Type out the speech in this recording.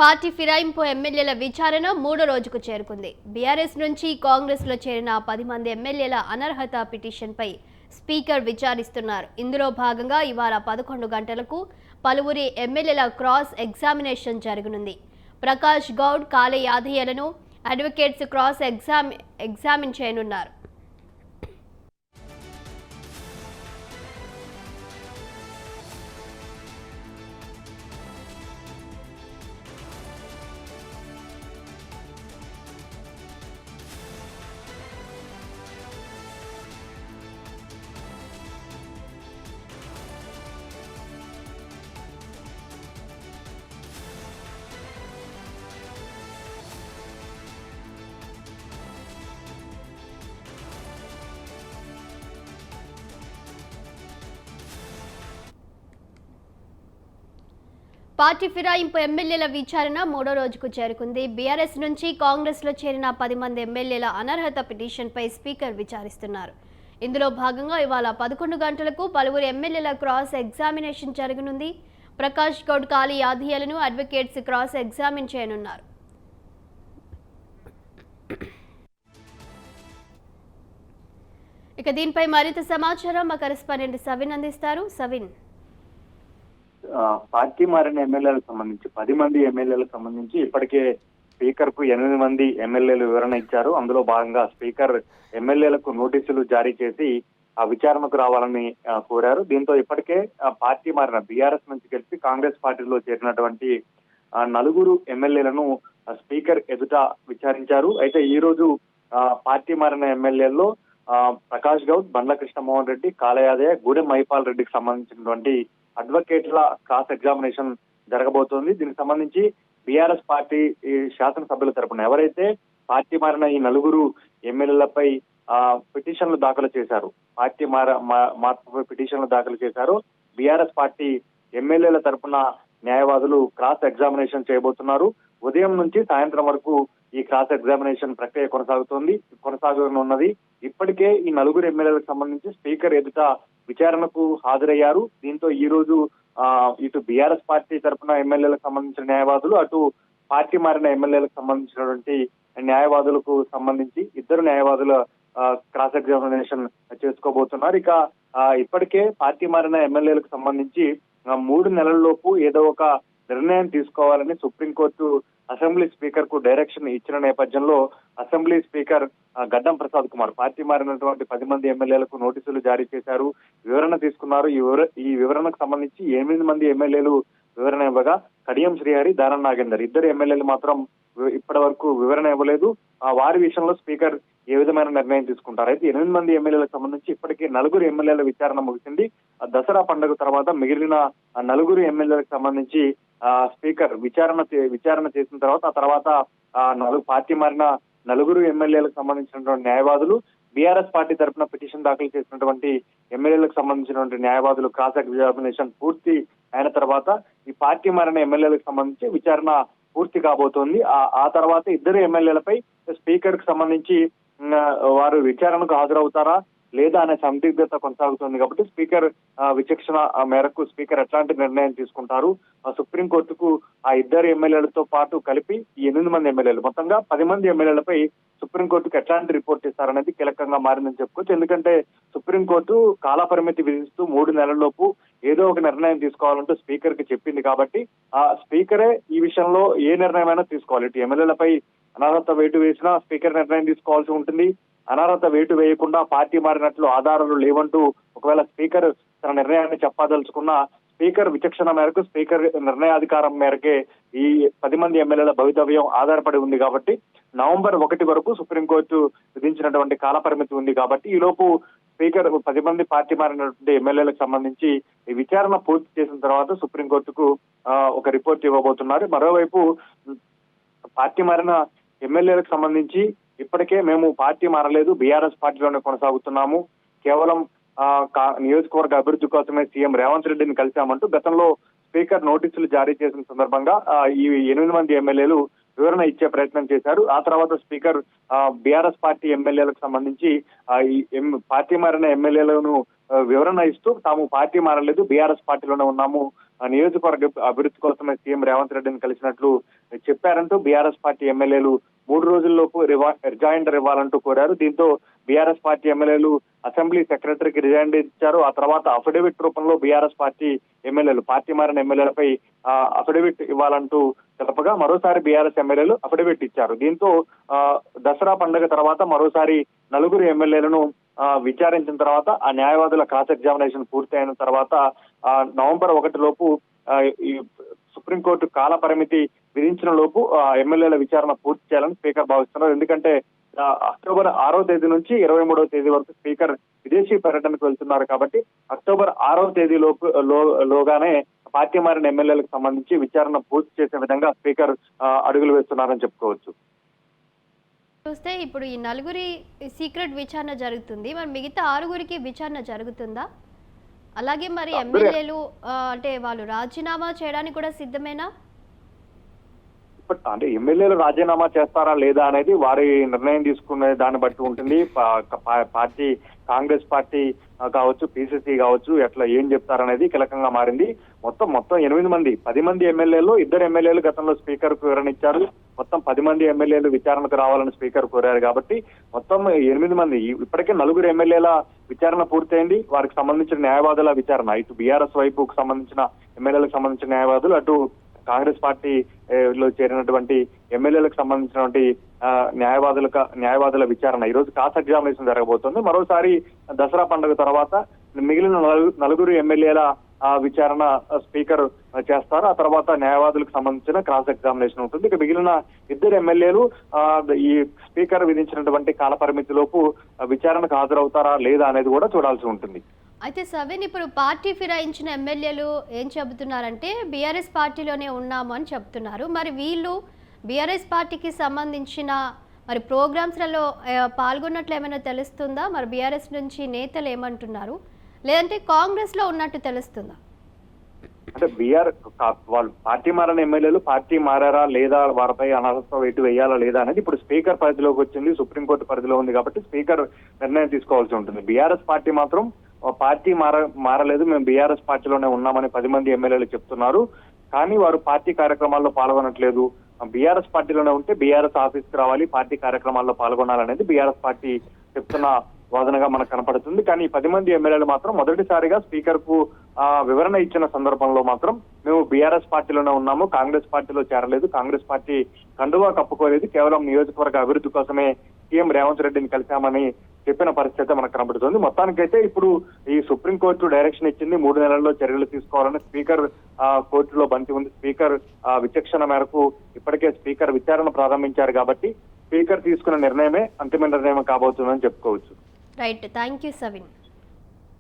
Party ఫిరాయింపు ఎమ్మెల్యేల విచారణ మూడో రోజుకు చేరుకుంది. బీఆర్ఎస్ నుంచి కాంగ్రెస్లో చేరిన 10 మంది ఎమ్మెల్యేల అనర్హత పిటిషన్పై స్పీకర్ విచారిస్తున్నారు. ఇందులో భాగంగా ఇవాళ 11 గంటలకు పలువురి ఎమ్మెల్యేల క్రాస్ ఎగ్జామినేషన్ జరగనుంది. Prakash Goud, కాళే యాదయ్యలను advocates cross examine చేయనున్నారు. పార్టీ ఫిరాయింపు ఎమ్మెల్యేల విచారణ మూడో రోజుకు చేరుకుంది. బీఆర్ఎస్ నుంచి కాంగ్రెస్లో చేరిన 10 మంది ఎమ్మెల్యేల అనర్హత పిటిషన్పై స్పీకర్ విచారిస్తున్నారు. ఇందులో భాగంగా ఇవాళ 11 గంటలకు పలువురు ఎమ్మెల్యేల క్రాస్ ఎగ్జామినేషన్ జరగనుంది. Prakash Goud, కాళే యాదయ్యలను advocates cross examine చేయనున్నారు. ఇక దీనిపై మరింత సమాచారం మా కరెస్పాండెంట్ సవిన్ అందిస్తారు. సవిన్, పార్టీ మారిన ఎమ్మెల్యేలకు సంబంధించి 10 మంది ఎమ్మెల్యేలకు సంబంధించి ఇప్పటికే స్పీకర్ కు 8 మంది ఎమ్మెల్యేలు వివరణ ఇచ్చారు. అందులో భాగంగా స్పీకర్ ఎమ్మెల్యేలకు నోటీసులు జారీ చేసి ఆ విచారణకు రావాలని కోరారు. దీంతో ఇప్పటికే పార్టీ మారిన బీఆర్ఎస్ నుంచి కలిసి కాంగ్రెస్ పార్టీలో చేరినటువంటి 4 ఎమ్మెల్యేలను స్పీకర్ ఎదుట విచారించారు. అయితే ఈ రోజు పార్టీ మారిన ఎమ్మెల్యేల్లో ప్రకాష్ గౌడ్, బండ్ల కృష్ణమోహన్ రెడ్డి, కాళే యాదయ్య, గూడెం మహిపాల్ రెడ్డికి సంబంధించినటువంటి అడ్వకేట్ల క్రాస్ ఎగ్జామినేషన్ జరగబోతోంది. దీనికి సంబంధించి బీఆర్ఎస్ పార్టీ శాసనసభ్యుల తరపున ఎవరైతే పార్టీ మారిన ఈ 4 ఎమ్మెల్యేలపై పిటిషన్లు దాఖలు చేశారు, పార్టీ మార్పుపై పిటిషన్లు దాఖలు చేశారు, బీఆర్ఎస్ పార్టీ ఎమ్మెల్యేల తరపున న్యాయవాదులు క్రాస్ ఎగ్జామినేషన్ చేయబోతున్నారు. ఉదయం నుంచి సాయంత్రం వరకు ఈ క్రాస్ ఎగ్జామినేషన్ ప్రక్రియ కొనసాగనున్నది. ఇప్పటికే ఈ 4 ఎమ్మెల్యేలకు సంబంధించి స్పీకర్ ఎదుట విచారణకు హాజరయ్యారు. దీంతో ఈ రోజు ఇటు బీఆర్ఎస్ పార్టీ తరఫున ఎమ్మెల్యేలకు సంబంధించిన న్యాయవాదులు, అటు పార్టీ మారిన ఎమ్మెల్యేలకు సంబంధించినటువంటి న్యాయవాదులకు సంబంధించి 2 న్యాయవాదుల క్రాస్ ఎగ్జామినేషన్ చేసుకోబోతున్నారు. ఇక ఇప్పటికే పార్టీ మారిన ఎమ్మెల్యేలకు సంబంధించి 3 నెలల్లోపు ఏదో ఒక నిర్ణయం తీసుకోవాలని సుప్రీంకోర్టు అసెంబ్లీ స్పీకర్ కు డైరెక్షన్ ఇచ్చిన నేపథ్యంలో అసెంబ్లీ స్పీకర్ గడ్డం ప్రసాద్ కుమార్ పార్టీ మారినటువంటి 10 మంది ఎమ్మెల్యేలకు నోటీసులు జారీ చేశారు, వివరణ తీసుకున్నారు. ఈ వివరణకు సంబంధించి 8 మంది ఎమ్మెల్యేలు వివరణ ఇవ్వగా కడియం శ్రీహరి, దానం నాగేందర్ 2 ఎమ్మెల్యేలు మాత్రం ఇప్పటి వరకు వివరణ ఇవ్వలేదు. వారి విషయంలో స్పీకర్ ఏ విధమైన నిర్ణయం తీసుకుంటారు. అయితే 8 మంది ఎమ్మెల్యేలకు సంబంధించి ఇప్పటికే 4 ఎమ్మెల్యేల విచారణ ముగిసింది. దసరా పండుగ తర్వాత మిగిలిన 4 ఎమ్మెల్యేలకు సంబంధించి స్పీకర్ విచారణ చేసిన తర్వాత పార్టీ మారిన 4 ఎమ్మెల్యేలకు సంబంధించినటువంటి న్యాయవాదులు, బీఆర్ఎస్ పార్టీ తరఫున పిటిషన్ దాఖలు చేసినటువంటి ఎమ్మెల్యేలకు సంబంధించినటువంటి న్యాయవాదులు క్రాస్ ఎగ్జామినేషన్ పూర్తి అయిన తర్వాత ఈ పార్టీ మారిన ఎమ్మెల్యేలకు సంబంధించి విచారణ పూర్తి కాబోతోంది. ఆ తర్వాత 2 ఎమ్మెల్యేలపై స్పీకర్ కు సంబంధించి వారు విచారణకు హాజరవుతారా లేదా అనే సందిగ్ధత కొనసాగుతుంది. కాబట్టి స్పీకర్ విచక్షణ మేరకు స్పీకర్ ఎట్లాంటి నిర్ణయం తీసుకుంటారు, సుప్రీంకోర్టుకు ఆ 2 ఎమ్మెల్యేలతో పాటు కలిపి ఈ 8 మంది ఎమ్మెల్యేలు మొత్తంగా 10 మంది ఎమ్మెల్యేలపై సుప్రీంకోర్టుకు ఎట్లాంటి రిపోర్ట్ ఇస్తారనేది కీలకంగా మారిందని చెప్పుకోవచ్చు. ఎందుకంటే సుప్రీంకోర్టు కాలపరిమితి విధిస్తూ 3 నెలల్లోపు ఏదో ఒక నిర్ణయం తీసుకోవాలంటూ స్పీకర్ కి చెప్పింది. కాబట్టి ఆ స్పీకరే ఈ విషయంలో ఏ నిర్ణయమైనా తీసుకోవాలి. ఇటు ఎమ్మెల్యేలపై అనర్హత వేటు వేసినా స్పీకర్ నిర్ణయం తీసుకోవాల్సి ఉంటుంది. అనర్హత వేటు వేయకుండా పార్టీ మారినట్లు ఆధారాలు లేవంటూ ఒకవేళ స్పీకర్ తన నిర్ణయాన్ని చెప్పదలుచుకున్న స్పీకర్ విచక్షణ మేరకు, స్పీకర్ నిర్ణయాధికారం మేరకే ఈ 10 మంది ఎమ్మెల్యేల భవితవ్యం ఆధారపడి ఉంది. కాబట్టి నవంబర్ 1 వరకు సుప్రీంకోర్టు విధించినటువంటి కాల పరిమితి ఉంది. కాబట్టి ఈ లోపు స్పీకర్ 10 మంది పార్టీ మారినటువంటి ఎమ్మెల్యేలకు సంబంధించి ఈ విచారణ పూర్తి చేసిన తర్వాత సుప్రీంకోర్టుకు ఒక రిపోర్ట్ ఇవ్వబోతున్నారు. మరోవైపు పార్టీ మారిన ఎమ్మెల్యేలకు సంబంధించి ఇప్పటికే మేము పార్టీ మారలేదు, బీఆర్ఎస్ పార్టీలోనే కొనసాగుతున్నాము, కేవలం నియోజకవర్గ అభివృద్ధి కోసమే సీఎం రేవంత్ రెడ్డిని కలిశామంటూ గతంలో స్పీకర్ నోటీసులు జారీ చేసిన సందర్భంగా ఈ 8 మంది ఎమ్మెల్యేలు వివరణ ఇచ్చే ప్రయత్నం చేశారు. ఆ తర్వాత స్పీకర్ బీఆర్ఎస్ పార్టీ ఎమ్మెల్యేలకు సంబంధించి పార్టీ మారిన ఎమ్మెల్యేలను వివరణ ఇస్తూ తాము పార్టీ మారలేదు, బీఆర్ఎస్ పార్టీలోనే ఉన్నాము నియోజకవర్గ అభివృద్ధి కోసమే సీఎం రేవంత్ రెడ్డిని కలిసినట్లు చెప్పారంటూ బీఆర్ఎస్ పార్టీ ఎమ్మెల్యేలు 3 రోజుల్లోపు రిజైండర్ ఇవ్వాలంటూ కోరారు. దీంతో బీఆర్ఎస్ పార్టీ ఎమ్మెల్యేలు అసెంబ్లీ సెక్రటరీకి రిజైండర్ ఇచ్చారు. ఆ తర్వాత అఫిడవిట్ రూపంలో బీఆర్ఎస్ పార్టీ ఎమ్మెల్యేలు, పార్టీ మారిన ఎమ్మెల్యేలపై అఫిడవిట్ ఇవ్వాలంటూ తెలపగా మరోసారి బీఆర్ఎస్ ఎమ్మెల్యేలు అఫిడవిట్ ఇచ్చారు. దీంతో దసరా పండుగ తర్వాత మరోసారి 4 ఎమ్మెల్యేలను విచారించిన తర్వాత ఆ న్యాయవాదుల క్రాస్ ఎగ్జామినేషన్ పూర్తయిన తర్వాత నవంబర్ 1 లోపు ఈ సుప్రీంకోర్టు కాల పరిమితి విధించిన లోపు ఎమ్మెల్యేల విచారణ పూర్తి చేయాలని స్పీకర్ భావిస్తున్నారు. ఎందుకంటే అక్టోబర్ 6వ తేదీ నుంచి 23వ తేదీ వరకు స్పీకర్ విదేశీ పర్యటనకు వెళ్తున్నారు కాబట్టి అక్టోబర్ 6వ తేదీ లోగానే పార్టీ మారిన ఎమ్మెల్యేలకు సంబంధించి విచారణ పూర్తి చేసే విధంగా స్పీకర్ అడుగులు వేస్తున్నారని చెప్పుకోవచ్చు. చూస్తే ఇప్పుడు ఈ 4 సీక్రెట్ విచారణ జరుగుతుంది, మరి మిగతా 6 విచారణ జరుగుతుందా? అలాగే మరి ఎమ్మెల్యేలు అంటే వాళ్ళు రాజీనామా చేయడానికి కూడా సిద్ధమేనా? అంటే ఎమ్మెల్యేలు రాజీనామా చేస్తారా లేదా అనేది వారి నిర్ణయం తీసుకునే దాన్ని బట్టి ఉంటుంది. పార్టీ కాంగ్రెస్ పార్టీ కావచ్చు, పిసిసి కావచ్చు, ఎట్లా ఏం చెప్తారనేది కీలకంగా మారింది. మొత్తం 8 మంది 10 మంది ఎమ్మెల్యేలు 2 ఎమ్మెల్యేలు గతంలో స్పీకర్ కు వివరణ ఇచ్చారు. మొత్తం 10 మంది ఎమ్మెల్యేలు విచారణకు రావాలని స్పీకర్ కోరారు కాబట్టి మొత్తం 8 మంది, ఇప్పటికే 4 ఎమ్మెల్యేల విచారణ పూర్తయింది. వారికి సంబంధించిన న్యాయవాదుల విచారణ, ఇటు బీఆర్ఎస్ వైపుకు సంబంధించిన ఎమ్మెల్యేలకు సంబంధించిన న్యాయవాదులు, అటు కాంగ్రెస్ పార్టీ లో చేరినటువంటి ఎమ్మెల్యేలకు సంబంధించినటువంటి న్యాయవాదుల విచారణ ఈ రోజు క్రాస్ ఎగ్జామినేషన్ జరగబోతోంది. మరోసారి దసరా పండుగ తర్వాత మిగిలిన 4 ఎమ్మెల్యేల విచారణ స్పీకర్ చేస్తారు. ఆ తర్వాత న్యాయవాదులకు సంబంధించిన క్రాస్ ఎగ్జామినేషన్ ఉంటుంది. ఇక మిగిలిన 2 ఎమ్మెల్యేలు ఈ స్పీకర్ విధించినటువంటి కాల పరిమితి లోపు విచారణకు హాజరవుతారా లేదా అనేది కూడా చూడాల్సి ఉంటుంది. అయితే సవిన్, ఇప్పుడు పార్టీ ఫిరాయించిన ఎమ్మెల్యేలు ఏం చెబుతున్నారంటే బీఆర్ఎస్ పార్టీలోనే ఉన్నాము అని చెప్తున్నారు. మరి వీళ్ళు బీఆర్ఎస్ పార్టీకి సంబంధించిన మరి ప్రోగ్రామ్స్లలో పాల్గొన్నట్లు ఏమైనా తెలుస్తుందా? మరి బీఆర్ఎస్ నుంచి నేతలు ఏమంటున్నారు? లేదంటే కాంగ్రెస్లో ఉన్నట్టు తెలుస్తుందా? అంటే వాళ్ళు పార్టీ మారిన ఎమ్మెల్యేలు పార్టీ మారారా లేదా, వారిపై అనర్హత వేటు వేయాలా లేదా అనేది ఇప్పుడు స్పీకర్ పరిధిలోకి వచ్చింది. సుప్రీంకోర్టు పరిధిలో ఉంది కాబట్టి స్పీకర్ నిర్ణయం తీసుకోవాల్సి ఉంటుంది. బీఆర్ఎస్ పార్టీ మాత్రం పార్టీ మారలేదు, మేము బీఆర్ఎస్ పార్టీలోనే ఉన్నామని 10 మంది ఎమ్మెల్యేలు చెప్తున్నారు. కానీ వారు పార్టీ కార్యక్రమాల్లో పాల్గొనట్లేదు. బీఆర్ఎస్ పార్టీలోనే ఉంటే బీఆర్ఎస్ ఆఫీస్కి రావాలి, పార్టీ కార్యక్రమాల్లో పాల్గొనాలనేది బీఆర్ఎస్ పార్టీ చెప్తున్న వాదనగా మనకు కనపడుతుంది. కానీ 10 మంది ఎమ్మెల్యేలు మాత్రం మొదటిసారిగా స్పీకర్ కు వివరణ ఇచ్చిన సందర్భంలో మాత్రం మేము బీఆర్ఎస్ పార్టీలోనే ఉన్నాము, కాంగ్రెస్ పార్టీలో చేరలేదు, కాంగ్రెస్ పార్టీ కండువా కప్పుకోలేదు, కేవలం నియోజకవర్గ అభివృద్ధి కోసమే సీఎం రేవంత్ రెడ్డిని కలిశామని చెప్పిన పరిస్థితి మనకు కనబడుతుంది. మొత్తానికైతే ఇప్పుడు ఈ సుప్రీంకోర్టు డైరెక్షన్ ఇచ్చింది, 3 నెలల్లో చర్యలు తీసుకోవాలని. స్పీకర్ కోర్టులో బంతి ఉంది. స్పీకర్ విచక్షణ మేరకు ఇప్పటికే స్పీకర్ విచారణ ప్రారంభించారు కాబట్టి స్పీకర్ తీసుకున్న నిర్ణయమే అంతిమ నిర్ణయం కాబోతుందని చెప్పుకోవచ్చు. Right, thank you సవిన్.